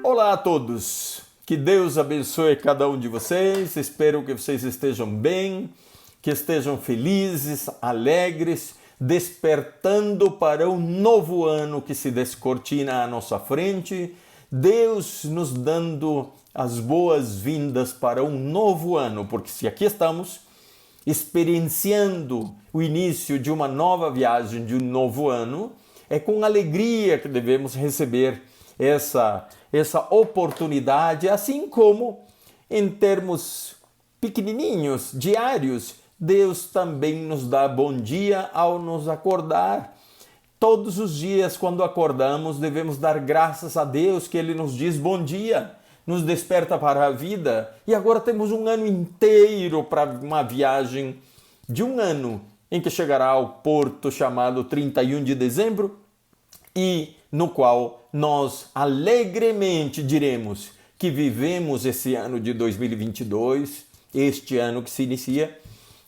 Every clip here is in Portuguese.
Olá a todos, que Deus abençoe cada um de vocês, espero que vocês estejam bem, que estejam felizes, alegres, despertando para um novo ano que se descortina à nossa frente, Deus nos dando as boas-vindas para um novo ano, porque se aqui estamos experienciando o início de uma nova viagem, de um novo ano, é com alegria que devemos receber essa oportunidade, assim como em termos pequenininhos, diários, Deus também nos dá bom dia ao nos acordar. Todos os dias, quando acordamos, devemos dar graças a Deus que Ele nos diz bom dia, nos desperta para a vida. E agora temos um ano inteiro para uma viagem de um ano em que chegará ao porto chamado 31 de dezembro e no qual nós alegremente diremos que vivemos esse ano de 2022, este ano que se inicia,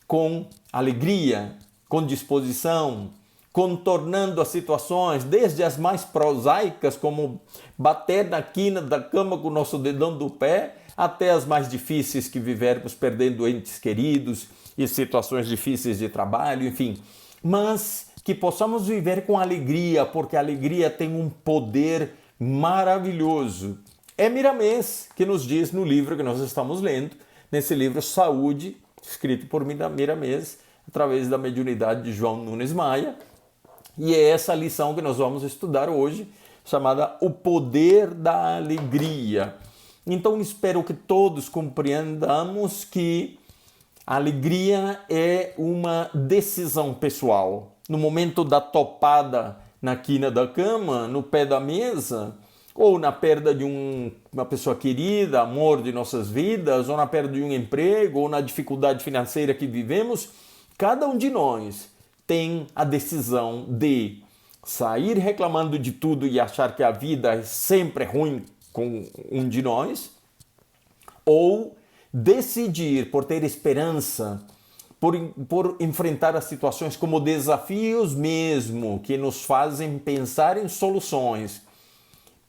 com alegria, com disposição, contornando as situações, desde as mais prosaicas, como bater na quina da cama com o nosso dedão do pé, até as mais difíceis que vivermos perdendo entes queridos e situações difíceis de trabalho, enfim. Mas que possamos viver com alegria, porque a alegria tem um poder maravilhoso. É Miramês que nos diz no livro que nós estamos lendo, nesse livro Saúde, escrito por Miramês, através da mediunidade de João Nunes Maia. E é essa lição que nós vamos estudar hoje, chamada O Poder da Alegria. Então espero que todos compreendamos que a alegria é uma decisão pessoal. No momento da topada na quina da cama, no pé da mesa, ou na perda de uma pessoa querida, amor de nossas vidas, ou na perda de um emprego, ou na dificuldade financeira que vivemos, cada um de nós tem a decisão de sair reclamando de tudo e achar que a vida é sempre ruim com um de nós, ou decidir por ter esperança, por enfrentar as situações como desafios mesmo, que nos fazem pensar em soluções.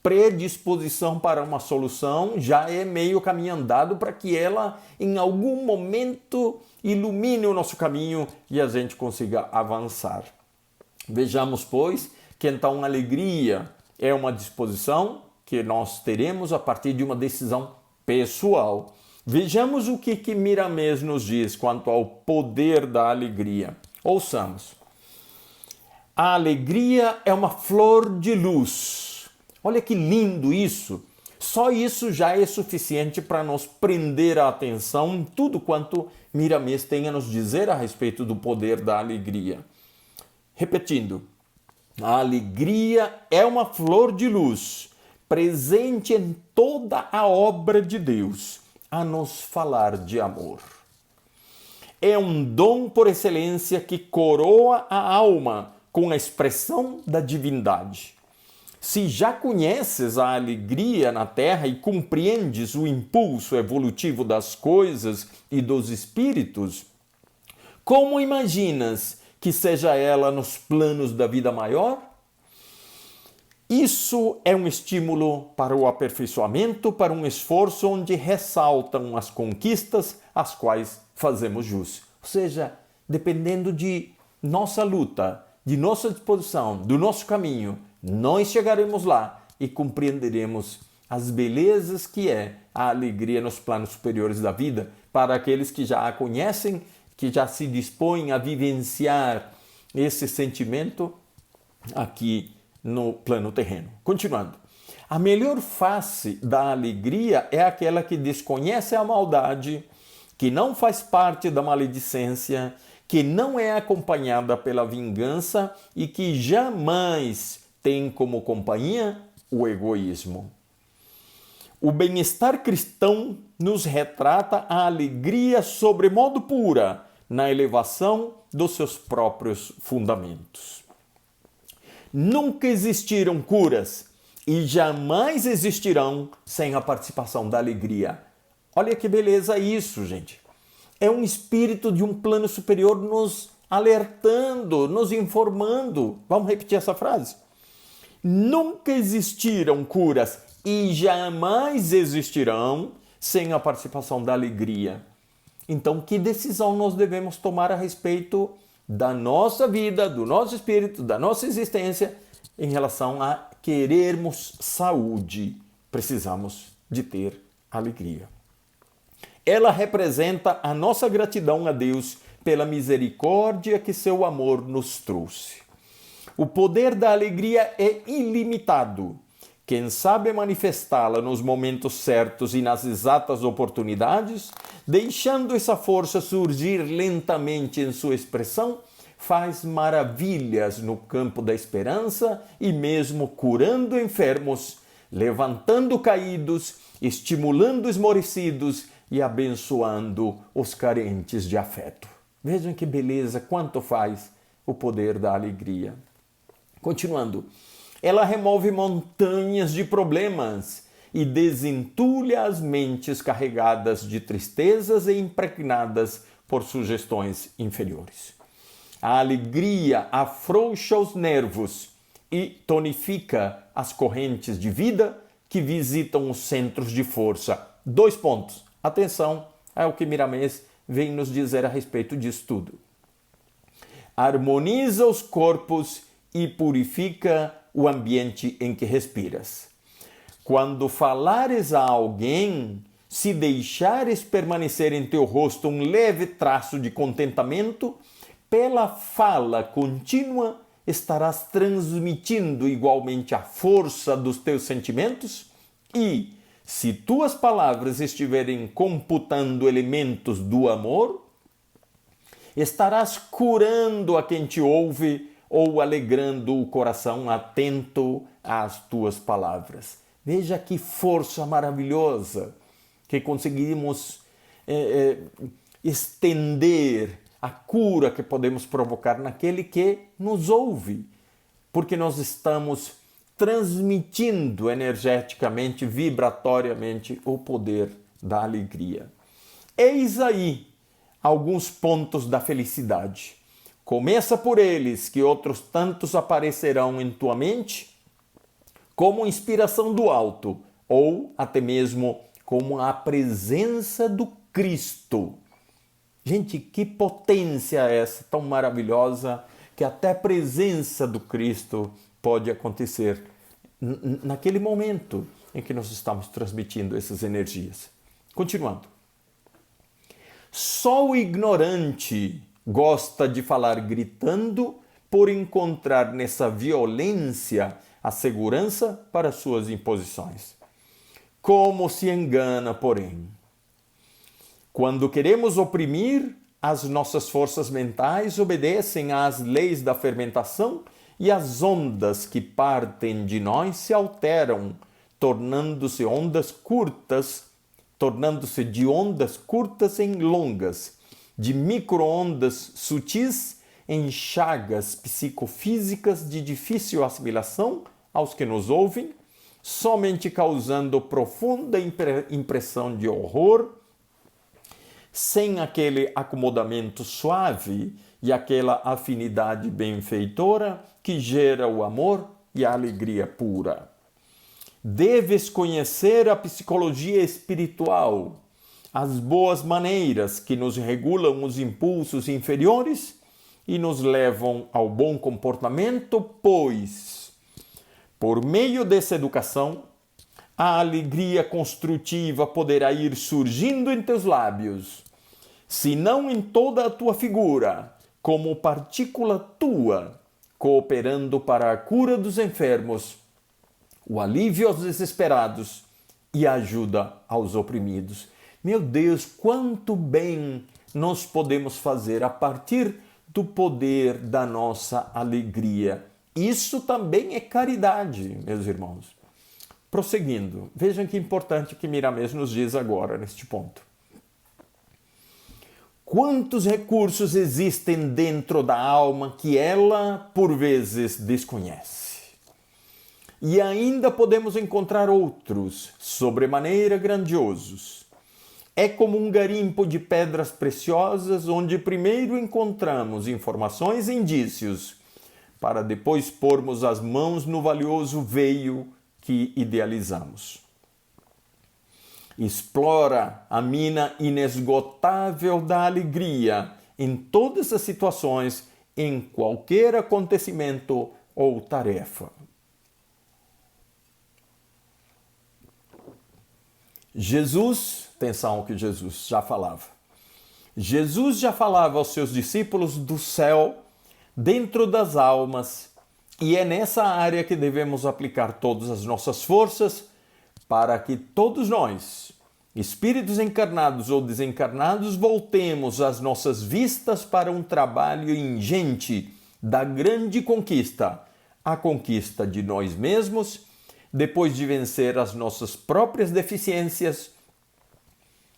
Predisposição para uma solução já é meio caminho andado para que ela, em algum momento, ilumine o nosso caminho e a gente consiga avançar. Vejamos, pois, que então a alegria é uma disposição que nós teremos a partir de uma decisão pessoal. Vejamos o que Miramês nos diz quanto ao poder da alegria. Ouçamos. A alegria é uma flor de luz. Olha que lindo isso. Só isso já é suficiente para nos prender a atenção em tudo quanto Miramês tem a nos dizer a respeito do poder da alegria. Repetindo, a alegria é uma flor de luz, presente em toda a obra de Deus, a nos falar de amor. É um dom por excelência que coroa a alma com a expressão da divindade. Se já conheces a alegria na terra e compreendes o impulso evolutivo das coisas e dos espíritos, como imaginas que seja ela nos planos da vida maior? Isso é um estímulo para o aperfeiçoamento, para um esforço onde ressaltam as conquistas às quais fazemos jus. Ou seja, dependendo de nossa luta, de nossa disposição, do nosso caminho, nós chegaremos lá e compreenderemos as belezas que é a alegria nos planos superiores da vida para aqueles que já a conhecem, que já se dispõem a vivenciar esse sentimento aqui no plano terreno. Continuando. A melhor face da alegria é aquela que desconhece a maldade, que não faz parte da maledicência, que não é acompanhada pela vingança e que jamais tem como companhia o egoísmo. O bem-estar cristão nos retrata a alegria sobremodo pura na elevação dos seus próprios fundamentos. Nunca existiram curas e jamais existirão sem a participação da alegria. Olha que beleza isso, gente. É um espírito de um plano superior nos alertando, nos informando. Vamos repetir essa frase? Nunca existiram curas e jamais existirão sem a participação da alegria. Então, que decisão nós devemos tomar a respeito da nossa vida, do nosso espírito, da nossa existência, em relação a querermos saúde? Precisamos de ter alegria. Ela representa a nossa gratidão a Deus pela misericórdia que seu amor nos trouxe. O poder da alegria é ilimitado. Quem sabe manifestá-la nos momentos certos e nas exatas oportunidades, deixando essa força surgir lentamente em sua expressão, faz maravilhas no campo da esperança e mesmo curando enfermos, levantando caídos, estimulando esmorecidos e abençoando os carentes de afeto. Vejam que beleza, quanto faz o poder da alegria. Continuando, ela remove montanhas de problemas e desentulha as mentes carregadas de tristezas e impregnadas por sugestões inferiores. A alegria afrouxa os nervos e tonifica as correntes de vida que visitam os centros de força. 2 pontos. Atenção ao que Miramês vem nos dizer a respeito disso tudo. Harmoniza os corpos e purifica o ambiente em que respiras. Quando falares a alguém, se deixares permanecer em teu rosto um leve traço de contentamento, pela fala contínua estarás transmitindo igualmente a força dos teus sentimentos e, se tuas palavras estiverem computando elementos do amor, estarás curando a quem te ouve ou alegrando o coração atento às tuas palavras. Veja que força maravilhosa que conseguimos estender a cura que podemos provocar naquele que nos ouve, porque nós estamos transmitindo energeticamente, vibratoriamente, o poder da alegria. Eis aí alguns pontos da felicidade. Começa por eles, que outros tantos aparecerão em tua mente, como inspiração do alto, ou até mesmo como a presença do Cristo. Gente, que potência é essa tão maravilhosa, que até a presença do Cristo pode acontecer naquele momento em que nós estamos transmitindo essas energias. Continuando. Só o ignorante gosta de falar gritando por encontrar nessa violência a segurança para suas imposições. Como se engana, porém. Quando queremos oprimir, as nossas forças mentais obedecem às leis da fermentação e as ondas que partem de nós se alteram, tornando-se de ondas curtas em longas, de micro-ondas sutis em chagas psicofísicas de difícil assimilação aos que nos ouvem, somente causando profunda impressão de horror, sem aquele acomodamento suave e aquela afinidade benfeitora que gera o amor e a alegria pura. Deves conhecer a psicologia espiritual, as boas maneiras que nos regulam os impulsos inferiores e nos levam ao bom comportamento, pois, por meio dessa educação, a alegria construtiva poderá ir surgindo em teus lábios, se não em toda a tua figura, como partícula tua, cooperando para a cura dos enfermos, o alívio aos desesperados e a ajuda aos oprimidos. Meu Deus, quanto bem nós podemos fazer a partir do poder da nossa alegria. Isso também é caridade, meus irmãos. Prosseguindo, vejam que importante que Miramês nos diz agora neste ponto. Quantos recursos existem dentro da alma que ela, por vezes, desconhece? E ainda podemos encontrar outros, sobremaneira grandiosos. É como um garimpo de pedras preciosas, onde primeiro encontramos informações e indícios, para depois pormos as mãos no valioso veio que idealizamos. Explora a mina inesgotável da alegria em todas as situações, em qualquer acontecimento ou tarefa. Jesus, atenção ao que Jesus já falava. Jesus já falava aos seus discípulos do céu dentro das almas, e é nessa área que devemos aplicar todas as nossas forças para que todos nós, espíritos encarnados ou desencarnados, voltemos as nossas vistas para um trabalho ingente da grande conquista, a conquista de nós mesmos, depois de vencer as nossas próprias deficiências,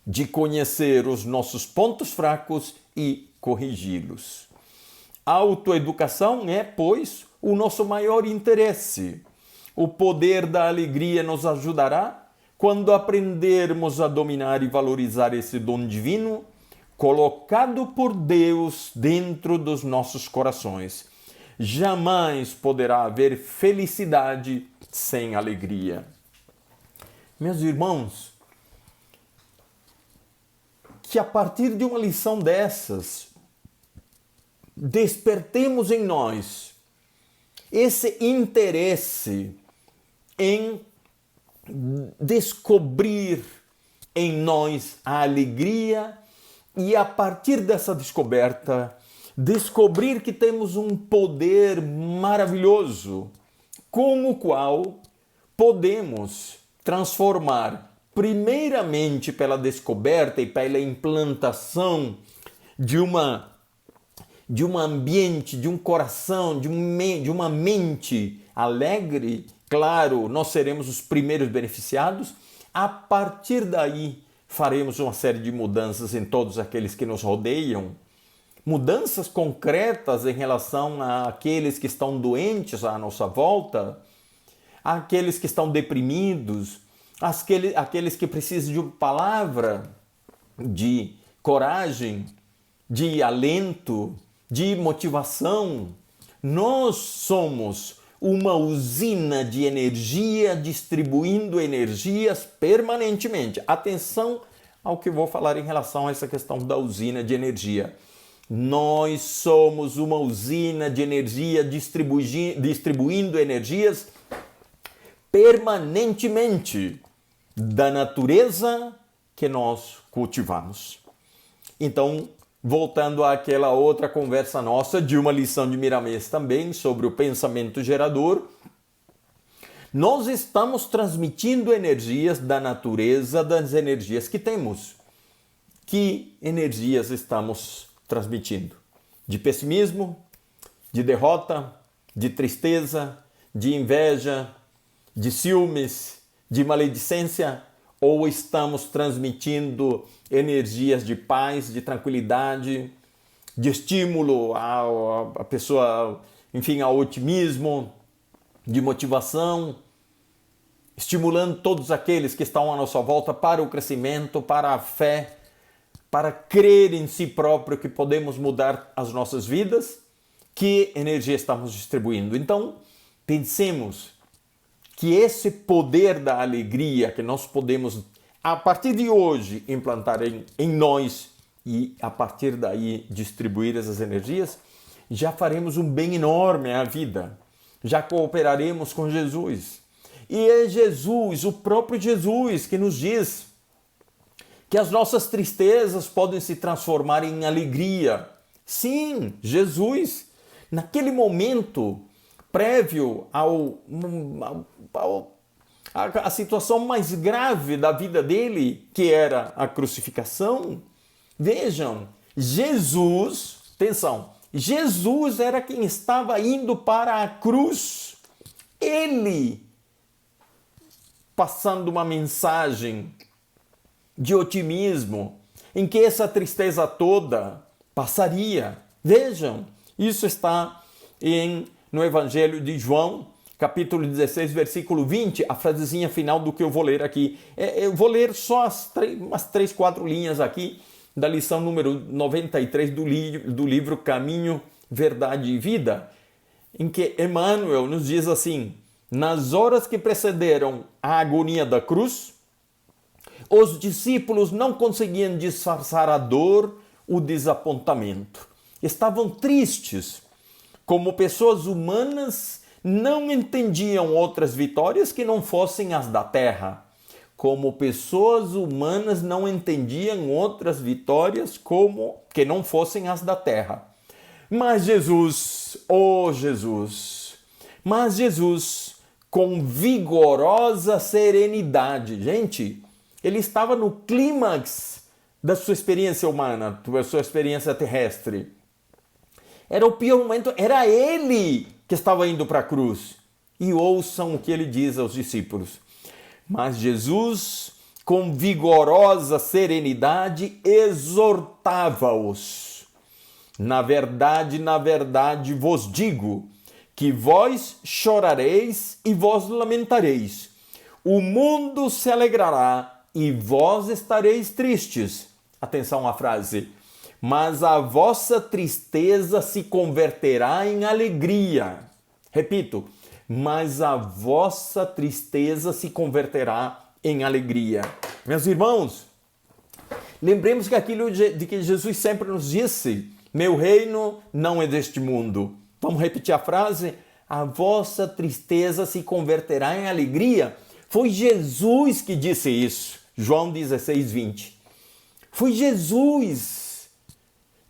de conhecer os nossos pontos fracos e corrigi-los. A autoeducação é, pois, o nosso maior interesse. O poder da alegria nos ajudará quando aprendermos a dominar e valorizar esse dom divino colocado por Deus dentro dos nossos corações. Jamais poderá haver felicidade sem alegria. Meus irmãos, que a partir de uma lição dessas, despertemos em nós esse interesse em descobrir em nós a alegria e, a partir dessa descoberta, descobrir que temos um poder maravilhoso com o qual podemos transformar, primeiramente pela descoberta e pela implantação de um ambiente, de um coração, de uma mente alegre. Claro, nós seremos os primeiros beneficiados. A partir daí, faremos uma série de mudanças em todos aqueles que nos rodeiam. Mudanças concretas em relação àqueles que estão doentes à nossa volta, àqueles que estão deprimidos, àqueles que precisam de uma palavra de coragem, de alento, de motivação. Nós somos uma usina de energia, distribuindo energias permanentemente. Atenção ao que vou falar em relação a essa questão da usina de energia. Nós somos uma usina de energia distribuindo energias permanentemente da natureza que nós cultivamos. Então, voltando àquela outra conversa nossa de uma lição de Miramês também sobre o pensamento gerador, nós estamos transmitindo energias da natureza, das energias que temos. Que energias estamos transmitindo? De pessimismo, de derrota, de tristeza, de inveja, de ciúmes, de maledicência? Ou estamos transmitindo energias de paz, de tranquilidade, de estímulo à pessoa, enfim, ao otimismo, de motivação, estimulando todos aqueles que estão à nossa volta para o crescimento, para a fé, para crer em si próprio que podemos mudar as nossas vidas? Que energia estamos distribuindo? Então, pensemos que esse poder da alegria que nós podemos, a partir de hoje, implantar em nós e, a partir daí, distribuir essas energias, já faremos um bem enorme à vida. Já cooperaremos com Jesus. E é Jesus, o próprio Jesus, que nos diz que as nossas tristezas podem se transformar em alegria. Sim, Jesus, naquele momento prévio a situação mais grave da vida dele, que era a crucificação. Vejam, Jesus, atenção, Jesus era quem estava indo para a cruz. Ele passando uma mensagem de otimismo, em que essa tristeza toda passaria. Vejam, isso está no Evangelho de João, capítulo 16, versículo 20, a frasezinha final do que eu vou ler aqui. Eu vou ler só umas 3, 4 linhas aqui da lição número 93 do livro Caminho, Verdade e Vida, em que Emmanuel nos diz assim: nas horas que precederam a agonia da cruz, os discípulos não conseguiam disfarçar a dor, o desapontamento. Estavam tristes. Como pessoas humanas, não entendiam outras vitórias que não fossem as da terra. Como pessoas humanas, não entendiam outras vitórias que não fossem as da terra. Mas Jesus, com vigorosa serenidade, gente, ele estava no clímax da sua experiência humana, da sua experiência terrestre. Era o pior momento, era ele que estava indo para a cruz. E ouçam o que ele diz aos discípulos. Mas Jesus, com vigorosa serenidade, exortava-os. Na verdade vos digo, que vós chorareis e vós lamentareis. O mundo se alegrará e vós estareis tristes. Atenção à frase. Mas a vossa tristeza se converterá em alegria. Repito, mas a vossa tristeza se converterá em alegria. Meus irmãos, lembremos que aquilo de que Jesus sempre nos disse, meu reino não é deste mundo. Vamos repetir a frase? A vossa tristeza se converterá em alegria. Foi Jesus que disse isso. João 16:20. Foi Jesus.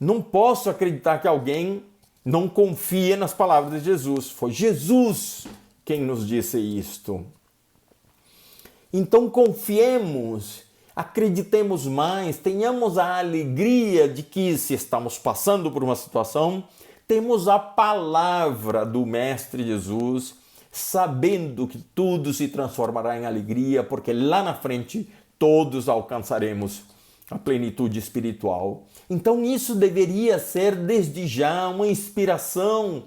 Não posso acreditar que alguém não confia nas palavras de Jesus. Foi Jesus quem nos disse isto. Então confiemos, acreditemos mais, tenhamos a alegria de que, se estamos passando por uma situação, temos a palavra do Mestre Jesus, sabendo que tudo se transformará em alegria, porque lá na frente todos alcançaremos a plenitude espiritual. Então isso deveria ser desde já uma inspiração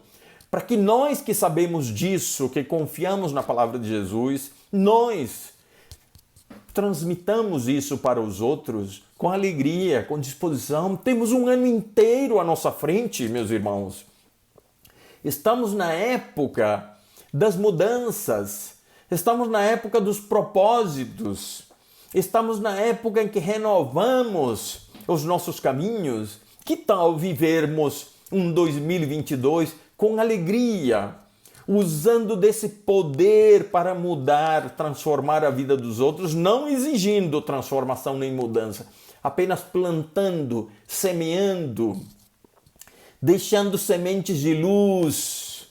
para que nós que sabemos disso, que confiamos na palavra de Jesus, nós transmitamos isso para os outros com alegria, com disposição. Temos um ano inteiro à nossa frente, meus irmãos. Estamos na época das mudanças, estamos na época dos propósitos, estamos na época em que renovamos os nossos caminhos. Que tal vivermos um 2022 com alegria, usando desse poder para mudar, transformar a vida dos outros, não exigindo transformação nem mudança, apenas plantando, semeando, deixando sementes de luz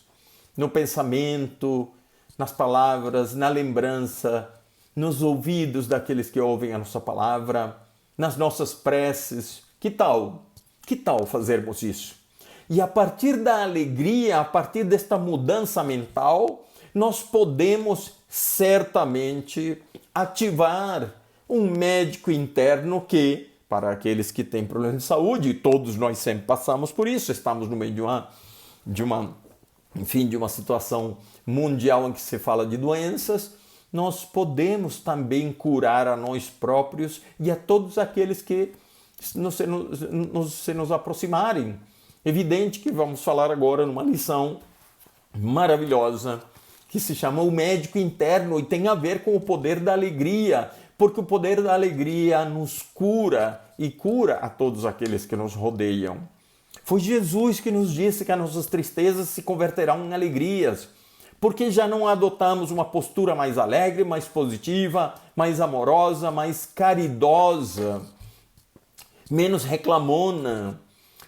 no pensamento, nas palavras, na lembrança, nos ouvidos daqueles que ouvem a nossa palavra, nas nossas preces. Que tal? Que tal fazermos isso? E a partir da alegria, a partir desta mudança mental, nós podemos certamente ativar um médico interno que, para aqueles que têm problemas de saúde, e todos nós sempre passamos por isso, estamos no meio de uma situação mundial em que se fala de doenças, nós podemos também curar a nós próprios e a todos aqueles que se nos aproximarem. Evidente que vamos falar agora numa lição maravilhosa que se chama o médico interno e tem a ver com o poder da alegria, porque o poder da alegria nos cura e cura a todos aqueles que nos rodeiam. Foi Jesus que nos disse que as nossas tristezas se converterão em alegrias, porque já não adotamos uma postura mais alegre, mais positiva, mais amorosa, mais caridosa, menos reclamona.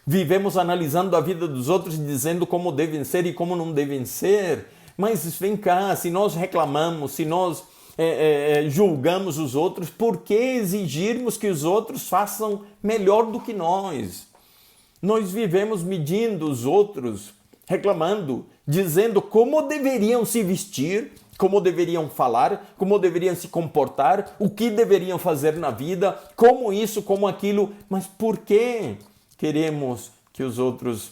Vivemos analisando a vida dos outros e dizendo como devem ser e como não devem ser. Mas vem cá, se nós reclamamos, se nós julgamos os outros, por que exigirmos que os outros façam melhor do que nós? Nós vivemos medindo os outros, reclamando, dizendo como deveriam se vestir, como deveriam falar, como deveriam se comportar, o que deveriam fazer na vida, como isso, como aquilo. Mas por que queremos que os outros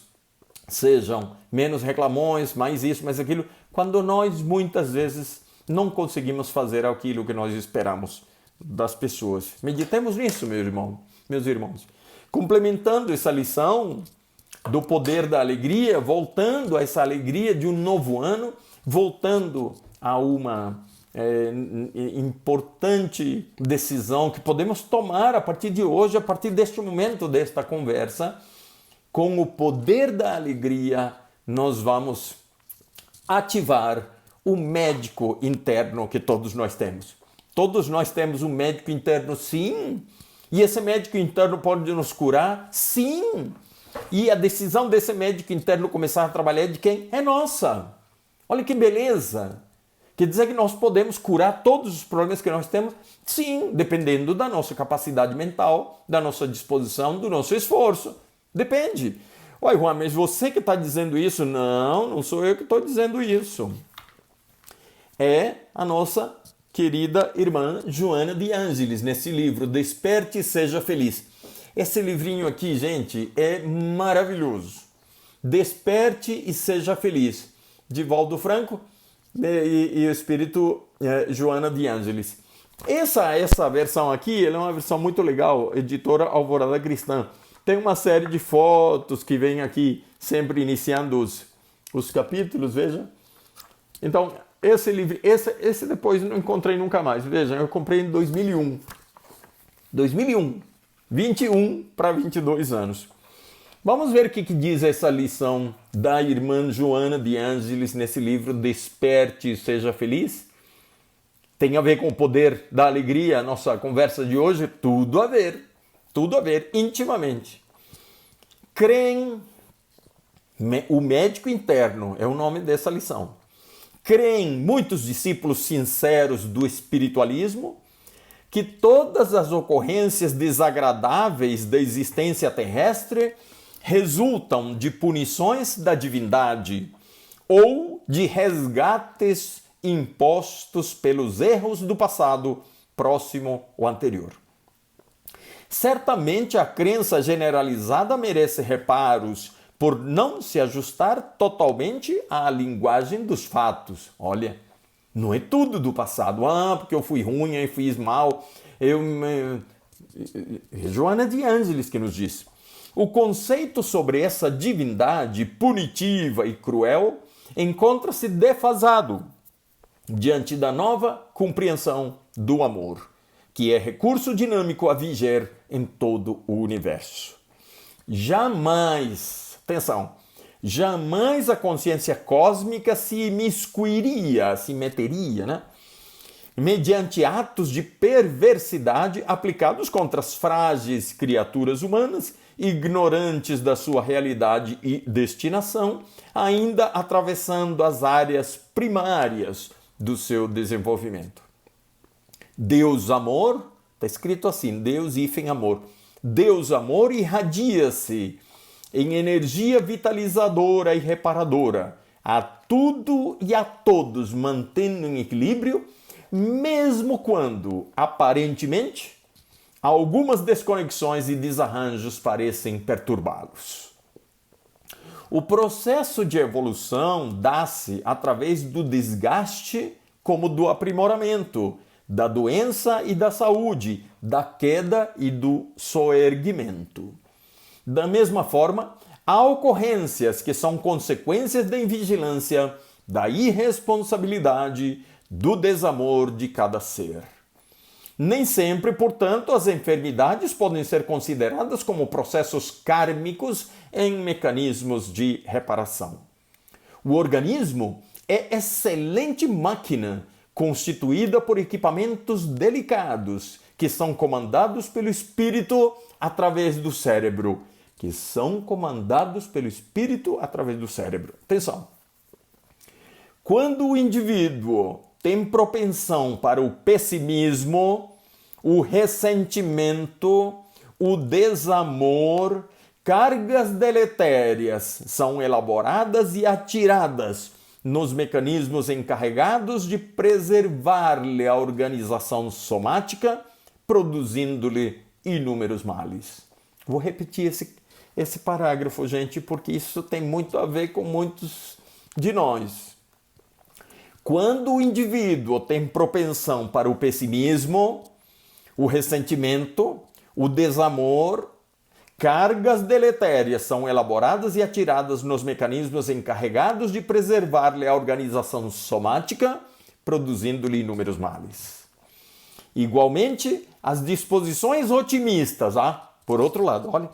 sejam menos reclamões, mais isso, mais aquilo, quando nós muitas vezes não conseguimos fazer aquilo que nós esperamos das pessoas? Meditemos nisso, meus irmãos. Complementando essa lição do poder da alegria, voltando a essa alegria de um novo ano, voltando a uma importante decisão que podemos tomar a partir de hoje, a partir deste momento, desta conversa. Com o poder da alegria, nós vamos ativar o médico interno que todos nós temos. Todos nós temos um médico interno, sim. E esse médico interno pode nos curar, sim. E a decisão desse médico interno começar a trabalhar é de quem? É nossa. Olha que beleza. Quer dizer que nós podemos curar todos os problemas que nós temos? Sim, dependendo da nossa capacidade mental, da nossa disposição, do nosso esforço. Depende. Oi, Juan, mas você que está dizendo isso? Não, não sou eu que estou dizendo isso. É a nossa querida irmã Joana de Ângeles, nesse livro, Desperte e Seja Feliz. Esse livrinho aqui, gente, é maravilhoso. Desperte e Seja Feliz, de Valdo Franco e o espírito Joana de Ângeles. Essa versão aqui, ela é uma versão muito legal, editora Alvorada Cristã. Tem uma série de fotos que vem aqui, sempre iniciando os capítulos, veja. Então, esse livro, esse depois não encontrei nunca mais. Veja, eu comprei em 2001. 21 para 22 anos. Vamos ver o que diz essa lição da irmã Joana de Ângeles nesse livro, Desperte e Seja Feliz. Tem a ver com o poder da alegria, a nossa conversa de hoje? Tudo a ver, intimamente. Creem, o médico interno é o nome dessa lição. Creem muitos discípulos sinceros do espiritualismo que todas as ocorrências desagradáveis da existência terrestre resultam de punições da divindade ou de resgates impostos pelos erros do passado próximo ou anterior. Certamente a crença generalizada merece reparos por não se ajustar totalmente à linguagem dos fatos. Olha, não é tudo do passado. Porque eu fui ruim, eu fiz mal. Joana de Ângeles que nos diz. O conceito sobre essa divindade punitiva e cruel encontra-se defasado diante da nova compreensão do amor, que é recurso dinâmico a viger em todo o universo. Jamais, atenção, jamais a consciência cósmica se meteria, né? Mediante atos de perversidade aplicados contra as frágeis criaturas humanas, ignorantes da sua realidade e destinação, ainda atravessando as áreas primárias do seu desenvolvimento. Deus amor, está escrito assim, Deus hífen amor. Deus amor irradia-se em energia vitalizadora e reparadora, a tudo e a todos mantendo em equilíbrio, mesmo quando, aparentemente, algumas desconexões e desarranjos parecem perturbá-los. O processo de evolução dá-se através do desgaste como do aprimoramento, da doença e da saúde, da queda e do soerguimento. Da mesma forma, há ocorrências que são consequências da invigilância, da irresponsabilidade, do desamor de cada ser. Nem sempre, portanto, as enfermidades podem ser consideradas como processos kármicos em mecanismos de reparação. O organismo é excelente máquina constituída por equipamentos delicados que são comandados pelo espírito através do cérebro. Atenção! Quando o indivíduo tem propensão para o pessimismo, o ressentimento, o desamor, cargas deletérias são elaboradas e atiradas nos mecanismos encarregados de preservar-lhe a organização somática, produzindo-lhe inúmeros males. Vou repetir esse parágrafo, gente, porque isso tem muito a ver com muitos de nós. Quando o indivíduo tem propensão para o pessimismo, o ressentimento, o desamor, cargas deletérias são elaboradas e atiradas nos mecanismos encarregados de preservar-lhe a organização somática, produzindo-lhe inúmeros males. Igualmente, as disposições otimistas, por outro lado, olha,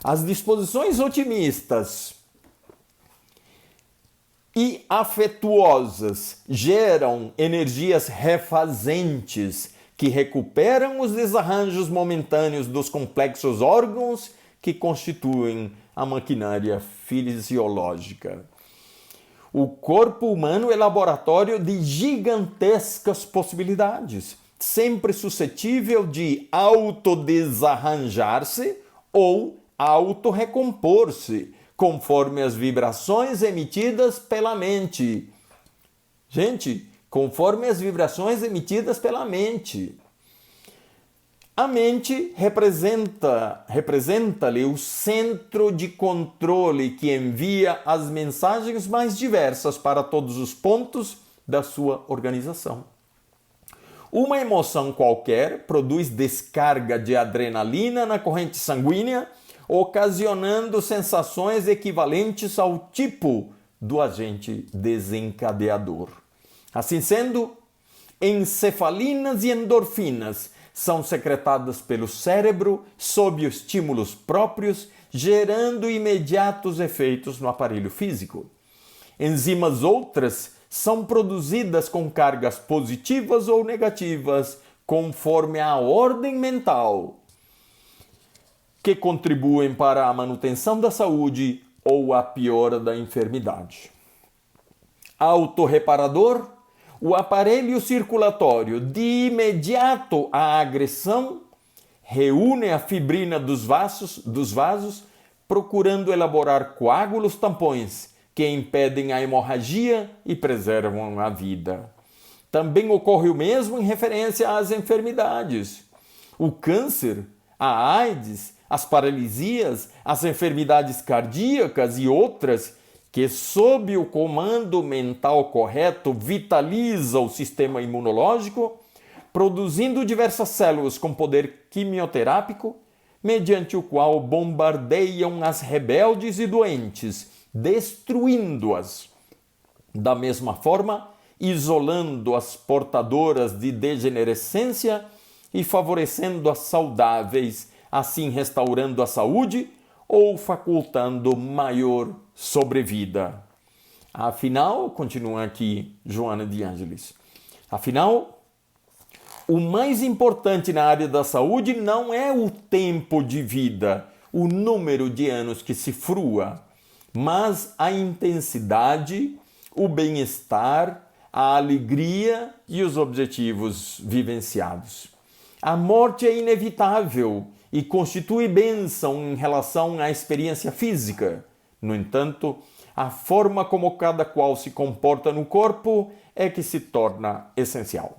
as disposições otimistas e afetuosas geram energias refazentes que recuperam os desarranjos momentâneos dos complexos órgãos que constituem a maquinária fisiológica. O corpo humano é laboratório de gigantescas possibilidades, sempre suscetível de autodesarranjar-se ou autorrecompor-se, conforme as vibrações emitidas pela mente. Gente, conforme as vibrações emitidas pela mente. A mente representa-lhe o centro de controle que envia as mensagens mais diversas para todos os pontos da sua organização. Uma emoção qualquer produz descarga de adrenalina na corrente sanguínea, ocasionando sensações equivalentes ao tipo do agente desencadeador. Assim sendo, encefalinas e endorfinas são secretadas pelo cérebro sob estímulos próprios, gerando imediatos efeitos no aparelho físico. Enzimas outras são produzidas com cargas positivas ou negativas, conforme a ordem mental, que contribuem para a manutenção da saúde ou a piora da enfermidade. Autorreparador, o aparelho circulatório, de imediato à agressão, reúne a fibrina dos vasos, procurando elaborar coágulos tampões que impedem a hemorragia e preservam a vida. Também ocorre o mesmo em referência às enfermidades. O câncer, a AIDS, as paralisias, as enfermidades cardíacas e outras que, sob o comando mental correto, vitaliza o sistema imunológico, produzindo diversas células com poder quimioterápico, mediante o qual bombardeiam as rebeldes e doentes, destruindo-as. Da mesma forma, isolando as portadoras de degenerescência e favorecendo as saudáveis, assim restaurando a saúde ou facultando maior sobrevida. Afinal, continua aqui Joana de Ângelis, afinal, o mais importante na área da saúde não é o tempo de vida, o número de anos que se frua, mas a intensidade, o bem-estar, a alegria e os objetivos vivenciados. A morte é inevitável e constitui bênção em relação à experiência física. No entanto, a forma como cada qual se comporta no corpo é que se torna essencial.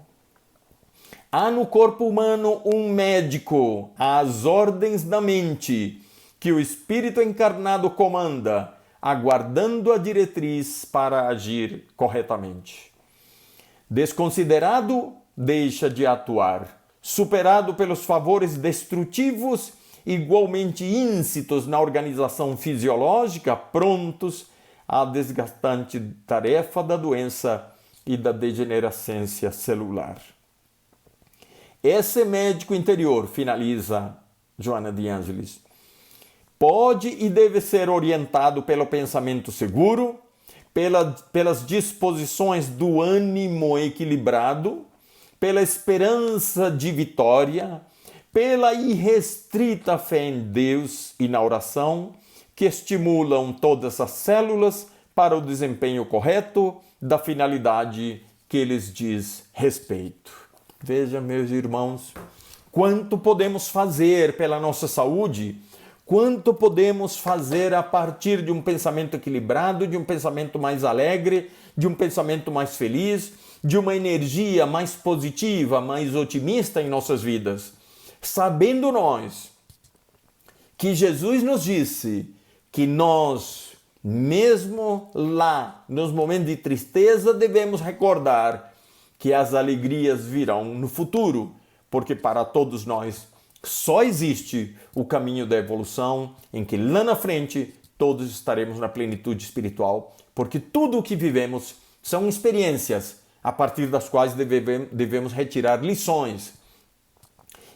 Há no corpo humano um médico às ordens da mente, que o espírito encarnado comanda, aguardando a diretriz para agir corretamente. Desconsiderado, deixa de atuar. Superado pelos favores destrutivos, igualmente íncitos na organização fisiológica, prontos à desgastante tarefa da doença e da degenerescência celular. Esse médico interior, finaliza Joana de Ângelis, pode e deve ser orientado pelo pensamento seguro, pelas disposições do ânimo equilibrado, pela esperança de vitória, pela irrestrita fé em Deus e na oração, que estimulam todas as células para o desempenho correto da finalidade que lhes diz respeito. Veja, meus irmãos, quanto podemos fazer pela nossa saúde, quanto podemos fazer a partir de um pensamento equilibrado, de um pensamento mais alegre, de um pensamento mais feliz, de uma energia mais positiva, mais otimista em nossas vidas. Sabendo nós que Jesus nos disse que nós, mesmo lá, nos momentos de tristeza, devemos recordar que as alegrias virão no futuro, porque para todos nós só existe o caminho da evolução, em que lá na frente todos estaremos na plenitude espiritual, porque tudo o que vivemos são experiências a partir das quais devemos retirar lições.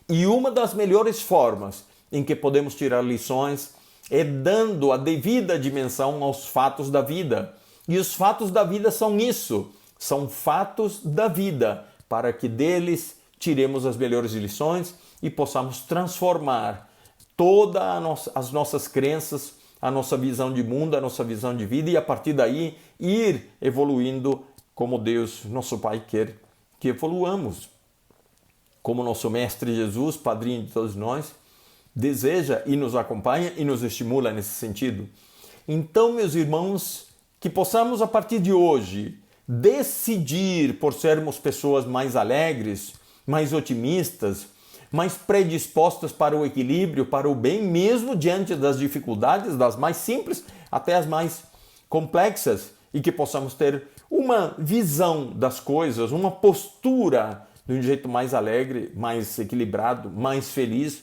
E uma das melhores formas em que podemos tirar lições é dando a devida dimensão aos fatos da vida. E os fatos da vida são isso, são fatos da vida, para que deles tiremos as melhores lições e possamos transformar todas as nossas crenças, a nossa visão de mundo, a nossa visão de vida, e a partir daí ir evoluindo como Deus, nosso Pai, quer que evoluamos. Como nosso Mestre Jesus, padrinho de todos nós, deseja e nos acompanha e nos estimula nesse sentido. Então, meus irmãos, que possamos a partir de hoje decidir por sermos pessoas mais alegres, mais otimistas, mais predispostas para o equilíbrio, para o bem, mesmo diante das dificuldades, das mais simples até as mais complexas, e que possamos ter uma visão das coisas, uma postura de um jeito mais alegre, mais equilibrado, mais feliz,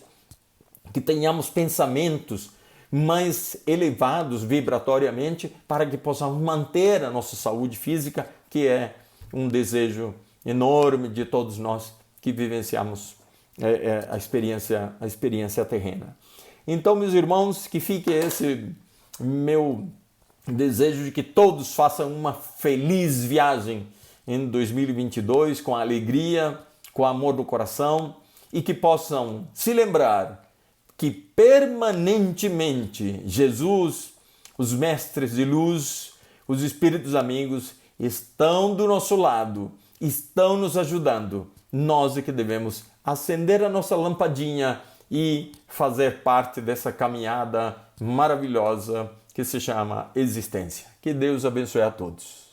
que tenhamos pensamentos mais elevados vibratoriamente para que possamos manter a nossa saúde física, que é um desejo enorme de todos nós que vivenciamos a experiência terrena. Então, meus irmãos, que fique esse meu desejo de que todos façam uma feliz viagem em 2022, com alegria, com amor no coração, e que possam se lembrar que permanentemente Jesus, os mestres de luz, os espíritos amigos estão do nosso lado, estão nos ajudando. Nós é que devemos acender a nossa lampadinha e fazer parte dessa caminhada maravilhosa que se chama existência. Que Deus abençoe a todos.